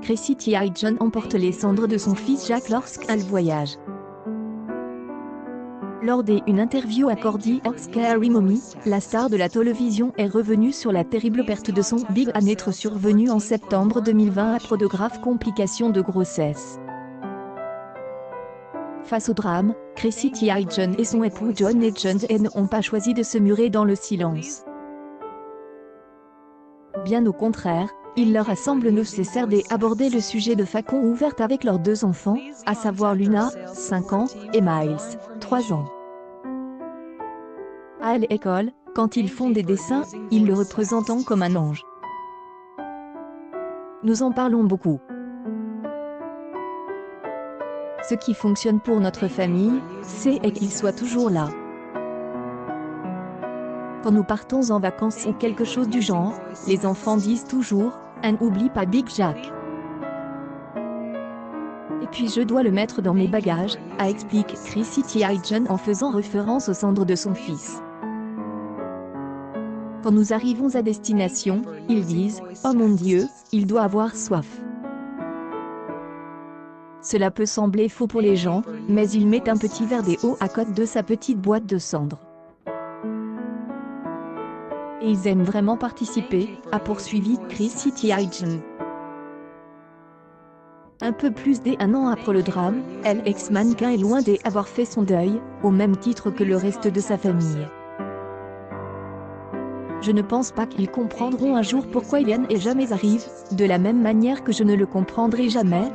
Chrissy Teigen emporte les cendres de son fils Jack lorsqu'elle voyage. Lors d'une interview accordée à Scary Mommy, la star de la télévision est revenue sur la terrible perte de son bébé à naître survenue en septembre 2020 après de graves complications de grossesse. Face au drame, Chrissy Teigen et son époux John Legend n'ont pas choisi de se murer dans le silence. Bien au contraire, il leur a semblé nécessaire d'aborder le sujet de façon ouverte avec leurs deux enfants, à savoir Luna, 5 ans, et Miles, 3 ans. À l'école, quand ils font des dessins, ils le représentent comme un ange. Nous en parlons beaucoup. Ce qui fonctionne pour notre famille, c'est qu'il soit toujours là. Quand nous partons en vacances ou quelque chose du genre, les enfants disent toujours « n'oublie pas Big Jack ». Et puis je dois le mettre dans mes bagages, a expliqué Chrissy Teigen en faisant référence aux cendres de son fils. Quand nous arrivons à destination, ils disent « Oh mon Dieu, il doit avoir soif ». Cela peut sembler faux pour les gens, mais il met un petit verre d'eau à côté de sa petite boîte de cendres. Et ils aiment vraiment participer, a poursuivi Chrissy Teigen. Un peu plus d'1 an après le drame, l'ex-mannequin est loin d'avoir fait son deuil, au même titre que le reste de sa famille. Je ne pense pas qu'ils comprendront un jour pourquoi il n'est jamais arrivé, de la même manière que je ne le comprendrai jamais.